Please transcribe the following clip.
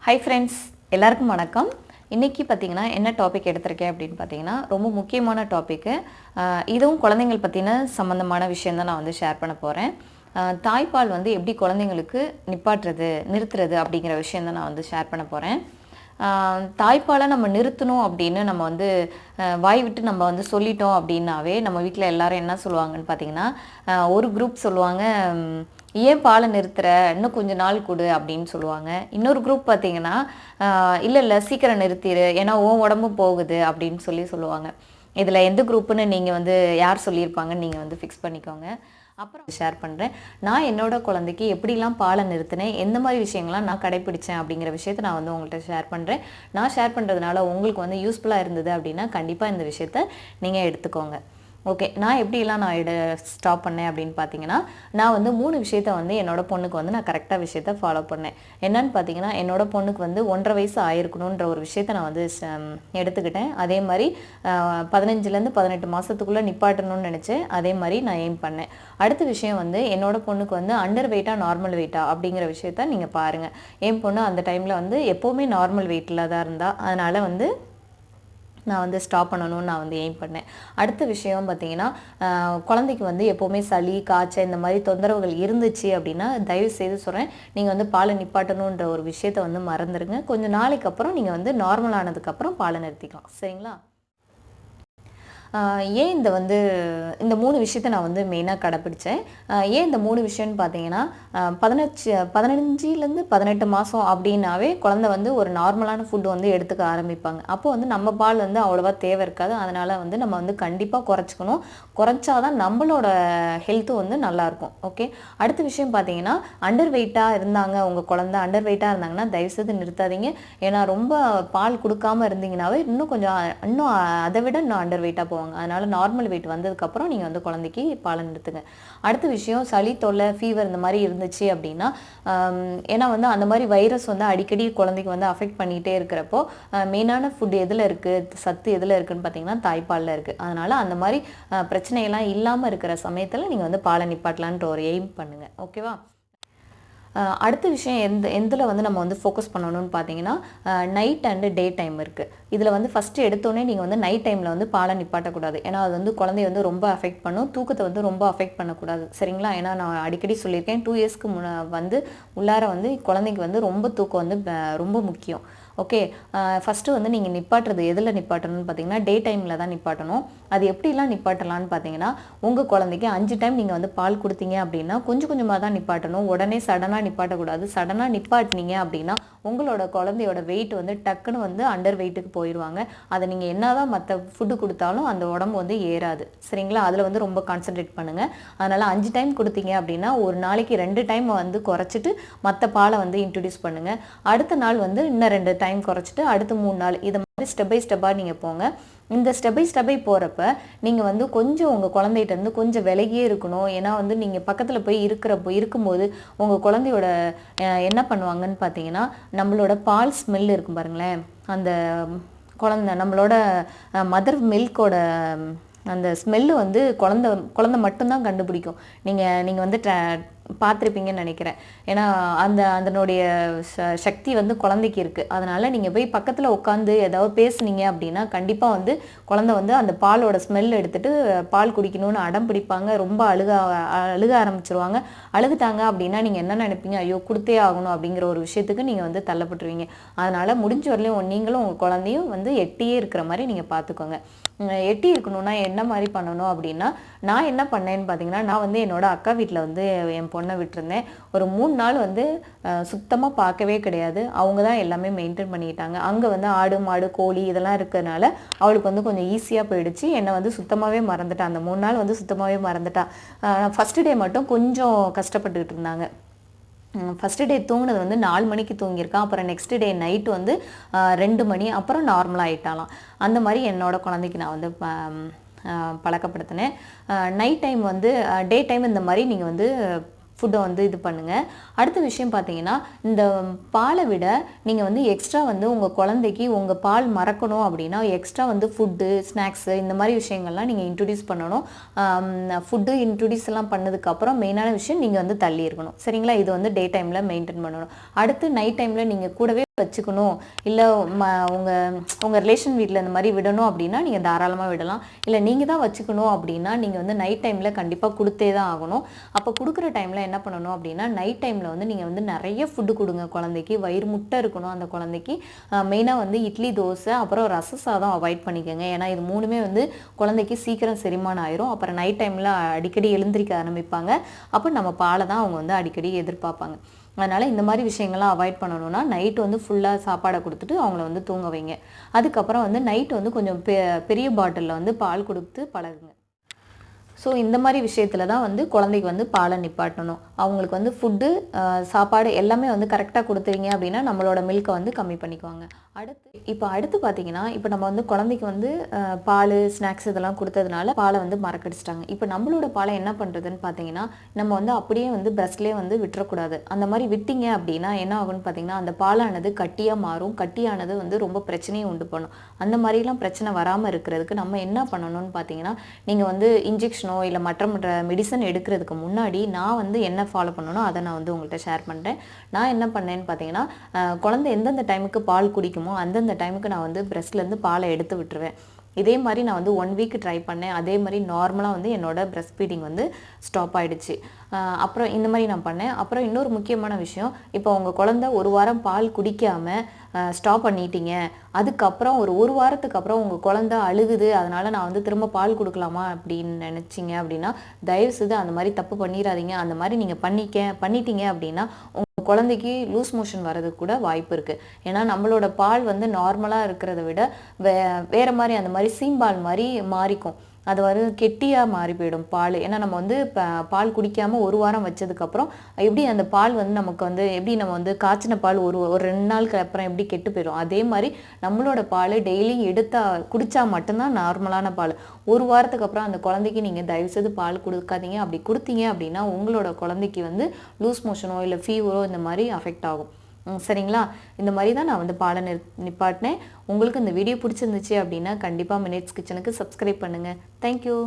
Hi friends, எல்லாருக்கும் வணக்கம். இன்றைக்கி பார்த்திங்கன்னா என்ன டாபிக் எடுத்திருக்கேன் அப்படின்னு பார்த்தீங்கன்னா ரொம்ப முக்கியமான டாப்பிக்கு. இதுவும் குழந்தைங்கள் பற்றின சம்மந்தமான விஷயம் தான் நான் வந்து ஷேர் பண்ண போகிறேன். தாய்ப்பால் வந்து எப்படி குழந்தைங்களுக்கு நிறுத்துறது அப்படிங்கிற விஷயம் தான் நான் வந்து ஷேர் பண்ண போகிறேன். தாய்ப்பாலை நம்ம நிறுத்தணும் அப்படின்னு நம்ம வந்து வாய் விட்டு நம்ம வந்து சொல்லிட்டோம் அப்படின்னாவே நம்ம வீட்டில் எல்லாரும் என்ன சொல்லுவாங்கன்னு பார்த்தீங்கன்னா, ஒரு குரூப் சொல்லுவாங்க, ஏன் பாலை நிறுத்துற, இன்னும் கொஞ்சம் நாள் கொடு அப்படின்னு சொல்லுவாங்க. இன்னொரு குரூப் பார்த்தீங்கன்னா, இல்லை சீக்கிரம் நிறுத்திடு, ஏன்னா உன் உடம்பு போகுது அப்படின்னு சொல்லுவாங்க. இதில் எந்த குரூப்புன்னு நீங்கள் வந்து யார் சொல்லியிருப்பாங்கன்னு நீங்கள் வந்து ஃபிக்ஸ் பண்ணிக்கோங்க. அப்புறம் ஷேர் பண்ணுறேன், நான் என்னோட குழந்தைக்கு எப்படிலாம் பாலை நிறுத்தினேன், எந்த மாதிரி விஷயங்கள்லாம் நான் கடைப்பிடிச்சேன் அப்படிங்கிற விஷயத்தை நான் வந்து உங்கள்கிட்ட ஷேர் பண்ணுறேன். நான் ஷேர் பண்ணுறதுனால உங்களுக்கு வந்து யூஸ்ஃபுல்லாக இருந்தது அப்படின்னா கண்டிப்பாக இந்த விஷயத்த நீங்கள் எடுத்துக்கோங்க. ஓகே, நான் எப்படிலாம் ஸ்டாப் பண்ணேன் அப்படின்னு பார்த்தீங்கன்னா, நான் வந்து 3 விஷயத்த வந்து என்னோட பொண்ணுக்கு வந்து நான் கரெக்டாக விஷயத்த ஃபாலோ பண்ணேன். என்னன்னு பார்த்தீங்கன்னா, என்னோட பொண்ணுக்கு வந்து 1.5 வயசு ஆயிருக்கணுன்ற ஒரு விஷயத்த நான் வந்து எடுத்துக்கிட்டேன். அதே மாதிரி 15லேருந்து 18 மாதத்துக்குள்ளே நிப்பாட்டணும்னு நினச்சேன். அதே மாதிரி நான் எய்ம் பண்ணேன். அடுத்த விஷயம் வந்து என்னோட பொண்ணுக்கு வந்து அண்டர் வெயிட்டா நார்மல் வெயிட்டா அப்படிங்கிற விஷயத்த நீங்கள் பாருங்கள். என் பொண்ணு அந்த டைமில் வந்து எப்போவுமே நார்மல் வெயிட்டில் தான் இருந்தால், அதனால் வந்து நான் வந்து ஸ்டாப் பண்ணணும்னு நான் வந்து எய்ம் பண்ணேன். அடுத்த விஷயம் பார்த்தீங்கன்னா, குழந்தைக்கு வந்து எப்போவுமே சளி, காய்ச்சல் இந்த மாதிரி தொந்தரவுகள் இருந்துச்சு அப்படின்னா தயவு செய்து சொல்கிறேன், நீங்கள் வந்து பாலை நிப்பாட்டணுன்ற ஒரு விஷயத்தை வந்து மறந்துடுங்க. கொஞ்சம் நாளைக்கு அப்புறம் நீங்கள் வந்து நார்மல் ஆனதுக்கப்புறம் பாலை நிறுத்திக்கலாம். சரிங்களா? ஏன் இந்த 3 விஷயத்தை நான் வந்து மெயினாக கடைப்பிடிச்சேன். ஏன் இந்த 3 விஷயம்னு பார்த்தீங்கன்னா, 15லேருந்து 18 மாதம் அப்படின்னாவே குழந்தை வந்து ஒரு நார்மலான ஃபுட் வந்து எடுத்துக்க ஆரம்பிப்பாங்க. அப்போ வந்து நம்ம பால் வந்து அவ்வளோவா தேவை இருக்காது. அதனால் வந்து நம்ம வந்து கண்டிப்பாக குறைச்சிக்கணும். குறைச்சாதான் நம்மளோட ஹெல்த்தும் வந்து நல்லாயிருக்கும். ஓகே, அடுத்த விஷயம் பார்த்தீங்கன்னா, அண்டர் வெயிட்டாக இருந்தாங்க, உங்கள் குழந்தை அண்டர் வெயிட்டாக இருந்தாங்கன்னா தயவுசெய்து நிறுத்தாதீங்க. ஏன்னா ரொம்ப பால் கொடுக்காமல் இருந்தீங்கன்னாவே இன்னும் அதை விட இன்னும் அண்டர் வெயிட்டாக போவாங்க. அதனால நார்மல் வெயிட் வந்ததுக்கப்புறம் நீங்கள் வந்து குழந்தைக்கு பாலை நிறுத்துங்க. அடுத்த விஷயம், சளி தொல்லை, ஃபீவர் இந்த மாதிரி இருந்துச்சு அப்படின்னா, ஏன்னா வந்து அந்த மாதிரி வைரஸ் வந்து அடிக்கடி குழந்தைக்கு வந்து அஃபெக்ட் பண்ணிகிட்டே இருக்கிறப்போ மெயினான ஃபுட் எதில் இருக்குது, சத்து எதில் இருக்குதுன்னு பார்த்தீங்கன்னா தாய்ப்பாலில் இருக்குது. அதனால் அந்த மாதிரி பிரச்சனையெல்லாம் இல்லாமல் இருக்கிற சமயத்தில் நீங்கள் வந்து பாலை நிப்பாட்டலான்ற ஒரு எய்ம் பண்ணுங்கள். ஓகேவா? அடுத்த விஷயம் எதில் வந்து நம்ம வந்து ஃபோக்கஸ் பண்ணணும்னு பார்த்தீங்கன்னா, நைட் அண்டு டே டைம் இருக்குது. இதில் வந்து ஃபஸ்ட்டு எடுத்தோடனே நீங்கள் வந்து நைட் டைமில் வந்து பாலை நிப்பாட்டக்கூடாது. ஏன்னா அது வந்து குழந்தைய வந்து ரொம்ப அஃபெக்ட் பண்ணும். தூக்கத்தை வந்து ரொம்ப அஃபெக்ட் பண்ணக்கூடாது. சரிங்களா? ஏன்னா நான் அடிக்கடி சொல்லியிருக்கேன், 2 இயர்ஸ்க்கு வந்து உள்ளார வந்து குழந்தைக்கு வந்து ரொம்ப தூக்கம் வந்து ரொம்ப முக்கியம். ஓகே, ஃபஸ்ட்டு வந்து நீங்கள் நிப்பாட்டுறது எதில் நிப்பாட்டணும்னு பார்த்தீங்கன்னா டே டைமில் தான் நிப்பாட்டணும். அது எப்படிலாம் நிப்பாட்டலான்னு பார்த்தீங்கன்னா, உங்கள் குழந்தைக்கு 5 டைம் நீங்கள் வந்து பால் கொடுத்தீங்க அப்படின்னா கொஞ்சம் கொஞ்சமாக தான் நிப்பாட்டணும். உடனே சடனாக நிப்பாட்டக்கூடாது. சடனாக நிப்பாட்டினீங்க அப்படின்னா உங்களோட குழந்தையோட வெயிட் வந்து டக்குன்னு வந்து அண்டர் வெயிட்டுக்கு போயிடுவாங்க. அதை நீங்கள் என்ன தான் மற்ற ஃபுட்டு கொடுத்தாலும் அந்த உடம்பு வந்து ஏறாது. சரிங்களா? அதில் வந்து ரொம்ப கான்சன்ட்ரேட் பண்ணுங்கள். அதனால் 5 டைம் கொடுத்தீங்க அப்படின்னா ஒரு நாளைக்கு 2 டைம் வந்து குறைச்சிட்டு மற்ற பாலை வந்து இன்ட்ரடியூஸ் பண்ணுங்கள். அடுத்த நாள் வந்து இன்னும் 2 டைம் குறைச்சிட்டு அடுத்த 3 நாள் இதை மாதிரி ஸ்டெப் பை ஸ்டெப்பாக நீங்கள் போங்க. இந்த ஸ்டெப் பை ஸ்டெப்பை போகிறப்ப நீங்கள் வந்து கொஞ்சம் உங்கள் குழந்தைகிட்டேருந்து கொஞ்சம் விலகியே இருக்கணும். ஏன்னா வந்து நீங்கள் பக்கத்தில் போய் இருக்கும்போது உங்கள் குழந்தையோட என்ன பண்ணுவாங்கன்னு பார்த்தீங்கன்னா, நம்மளோட பால் ஸ்மெல் இருக்கும் பாருங்களேன், அந்த நம்மளோட மதர் மில்கோட அந்த ஸ்மெல்லு வந்து குழந்தை மட்டும்தான் கண்டுபிடிக்கும். நீங்கள் வந்து பார்த்துருப்பீங்கன்னு நினைக்கிறேன். ஏன்னா அதனுடைய சக்தி வந்து குழந்தைக்கு இருக்குது. அதனால் நீங்கள் போய் பக்கத்தில் உட்காந்து ஏதாவது பேசுனீங்க அப்படின்னா கண்டிப்பாக வந்து குழந்தை வந்து அந்த பாலோட ஸ்மெல் எடுத்துகிட்டு பால் குடிக்கணும்னு அடம் பிடிப்பாங்க. ரொம்ப அழுக ஆரம்பிச்சிருவாங்க. அழுதுட்டாங்க அப்படின்னா நீங்கள் என்ன நினைப்பீங்க, ஐயோ கொடுத்தே ஆகணும் அப்படிங்கிற ஒரு விஷயத்துக்கு நீங்கள் வந்து தள்ளப்பட்டுருவீங்க. அதனால் முடிஞ்ச வரலையும் நீங்களும் உங்கள் குழந்தையும் வந்து எட்டியே இருக்கிற மாதிரி நீங்கள் பார்த்துக்கோங்க. எட்டி இருக்கணும்னா என்ன மாதிரி பண்ணணும் அப்படின்னா, நான் என்ன பண்ணேன்னு பார்த்தீங்கன்னா, நான் வந்து என்னோட அக்கா வீட்டில் வந்து என் பொண்ணை விட்டுருந்தேன். ஒரு 3 நாள் வந்து சுத்தமாக பார்க்கவே கிடையாது. அவங்க தான் எல்லாமே மெயின்டைன் பண்ணிக்கிட்டாங்க. அங்கே வந்து ஆடு மாடு கோழி இதெல்லாம் இருக்கிறதுனால அவளுக்கு வந்து கொஞ்சம் ஈஸியாக போயிடுச்சு. என்னை வந்து சுத்தமாகவே மறந்துட்டா. அந்த 3 நாள் வந்து சுத்தமாகவே மறந்துட்டா. ஃபஸ்ட்டு டே மட்டும் கொஞ்சம் கஷ்டப்பட்டுக்கிட்டு இருந்தாங்க. ஃபஸ்ட்டு டே தூங்கினது வந்து 4 மணிக்கு தூங்கியிருக்கான். அப்புறம் நெக்ஸ்ட் டே நைட்டு வந்து 2 மணி, அப்புறம் நார்மலாக ஆகிட்டாலாம். அந்த மாதிரி என்னோடய குழந்தைக்கு நான் வந்து பழக்கப்படுத்தினேன். நைட் டைம் வந்து டே டைம் இந்த மாதிரி நீங்கள் வந்து ஃபுட்டை வந்து இது பண்ணுங்கள். அடுத்த விஷயம் பார்த்தீங்கன்னா, இந்த பாலை விட நீங்கள் வந்து எக்ஸ்ட்ரா வந்து உங்கள் குழந்தைக்கு உங்கள் பால் மறக்கணும் அப்படின்னா எக்ஸ்ட்ரா வந்து ஃபுட்டு, ஸ்நாக்ஸு இந்த மாதிரி விஷயங்கள்லாம் நீங்கள் இன்ட்ரடியூஸ் பண்ணணும். ஃபுட்டு இன்ட்ரடியூஸ் எல்லாம் பண்ணதுக்கப்புறம் மெயினான விஷயம் நீங்கள் வந்து தள்ளி இருக்கணும். சரிங்களா? இது வந்து டே டைமில் மெயின்டைன் பண்ணணும். அடுத்து நைட் டைமில் நீங்கள் கூடவே வச்சுக்கணும் இல்லை உங்கள் ரிலேஷன் வீட்டில் இந்த மாதிரி விடணும் அப்படின்னா நீங்கள் தாராளமாக விடலாம். இல்லை நீங்கள் தான் வச்சுக்கணும் அப்படின்னா நீங்கள் வந்து நைட் டைமில் கண்டிப்பாக கொடுத்தே தான் ஆகணும். அப்போ கொடுக்குற டைமில் என்ன பண்ணணும் அப்படின்னா நைட் டைமில் வந்து நீங்கள் வந்து நிறைய ஃபுட்டு கொடுங்க குழந்தைக்கு. வயிறு முட்டை இருக்கணும் அந்த குழந்தைக்கு. மெயினாக வந்து இட்லி, தோசை, அப்புறம் ரச சாதம் அவாய்ட் பண்ணிக்கோங்க. ஏன்னா இது மூணுமே வந்து குழந்தைக்கு சீக்கிரம் செரிமானம் ஆயிரும். அப்புறம் நைட் டைமில் அடிக்கடி எழுந்திரிக்க ஆரம்பிப்பாங்க. அப்போ நம்ம பாலை தான் அவங்க வந்து அடிக்கடி எதிர்பார்ப்பாங்க. அதனால் இந்த மாதிரி விஷயங்கள்லாம் அவாய்ட் பண்ணணும்னா நைட்டு வந்து ஃபுல்லாக சாப்பாடை கொடுத்துட்டு அவங்கள வந்து தூங்க வைங்க. அதுக்கப்புறம் வந்து நைட்டு வந்து கொஞ்சம் பெரிய பாட்டிலில் வந்து பால் கொடுத்து பழகுங்க. ஸோ இந்த மாதிரி விஷயத்தில் தான் வந்து குழந்தைக்கு வந்து பாலை நிப்பாட்டணும். அவங்களுக்கு வந்து ஃபுட்டு, சாப்பாடு எல்லாமே வந்து கரெக்டாக கொடுத்துறீங்க அப்படின்னா நம்மளோட மில்கை வந்து கம்மி பண்ணிக்குவாங்க. அடுத்து பார்த்தீங்கன்னா இப்போ நம்ம வந்து குழந்தைக்கு வந்து பால், ஸ்நாக்ஸ் இதெல்லாம் கொடுத்ததுனால பாலை வந்து மறக்கடிச்சிட்டாங்க. இப்போ நம்மளோட பாலை என்ன பண்ணுறதுன்னு பார்த்தீங்கன்னா நம்ம வந்து அப்படியே வந்து பிரஸ்ட்லேயே வந்து விட்டுறக்கூடாது. அந்த மாதிரி விட்டீங்க அப்படின்னா என்ன ஆகும்னு பார்த்தீங்கன்னா அந்த பாலானது கட்டியாக மாறும். கட்டியானது வந்து ரொம்ப பிரச்சனையை உண்டு பண்ணும். அந்த மாதிரிலாம் பிரச்சனை வராமல் இருக்கிறதுக்கு நம்ம என்ன பண்ணணும்னு பார்த்தீங்கன்னா நீங்கள் வந்து இன்ஜெக்ஷன் இல்லை மற்ற மெடிசன் எடுக்கிறதுக்கு முன்னாடி நான் வந்து என்ன ஃபாலோ பண்ணணும் அதை நான் வந்து உங்கள்கிட்ட ஷேர் பண்ணுறேன். நான் என்ன பண்ணேன்னு பார்த்தீங்கன்னா குழந்தை எந்தெந்த டைமுக்கு பால் குடிக்குமோ அந்தந்த டைமுக்கு நான் வந்து பிரஸ்ட்லேருந்து பாலை எடுத்து விட்டுருவேன். இதே மாதிரி நான் வந்து 1 வீக் ட்ரை பண்ணேன். அதே மாதிரி நார்மலாக வந்து என்னோட பிரஸ்ட் ஃபீடிங் வந்து ஸ்டாப் ஆகிடுச்சு. அப்புறம் இந்த மாதிரி நான் பண்ணேன். அப்புறம் இன்னொரு முக்கியமான விஷயம், இப்போ உங்கள் குழந்தை 1 வாரம் பால் குடிக்காமல் ஸ்டாப் பண்ணிட்டீங்க. அதுக்கப்புறம் ஒரு வாரத்துக்கு அப்புறம் உங்கள் குழந்தை அழுகுது, அதனால் நான் வந்து திரும்ப பால் கொடுக்கலாமா அப்படின்னு நினச்சிங்க அப்படின்னா தயவுசெய்து அந்த மாதிரி தப்பு பண்ணிடாதீங்க. அந்த மாதிரி நீங்கள் பண்ணிட்டீங்க அப்படின்னா உங்கள் குழந்தைக்கு லூஸ் மோஷன் வர்றதுக்கு கூட வாய்ப்பு இருக்குது. ஏன்னா நம்மளோட பால் வந்து நார்மலாக இருக்கிறத விட வேறு மாதிரி அந்த மாதிரி சீம்பால் மாதிரி மாறிக்கும். அது வந்து கெட்டியாக மாறி போயிடும் பால். ஏன்னா நம்ம வந்து பால் குடிக்காமல் 1 வாரம் வச்சதுக்கப்புறம் எப்படி அந்த பால் வந்து நமக்கு வந்து எப்படி நம்ம வந்து காய்ச்சின பால் ஒரு 2 நாளுக்கு அப்புறம் எப்படி கெட்டு போயிடும், அதே மாதிரி நம்மளோட பால் டெய்லி குடித்தா மட்டும்தான் நார்மலான பால். 1 வாரத்துக்கு அப்புறம் அந்த குழந்தைக்கு நீங்கள் தயவுசெய்து பால் கொடுக்காதீங்க. அப்படி கொடுத்தீங்க அப்படின்னா உங்களோட குழந்தைக்கு வந்து லூஸ் மோஷனோ இல்லை ஃபீவரோ இந்த மாதிரி அஃபெக்ட் ஆகும். சரிங்களா? இந்த மாதிரி தான் நான் வந்து பாலை நிப்பாட்டினேன். உங்களுக்கு இந்த வீடியோ பிடிச்சிருந்துச்சு அப்படின்னா கண்டிப்பாக மினிட்ஸ் கிச்சனுக்கு சப்ஸ்கிரைப் பண்ணுங்கள். தேங்க்யூ.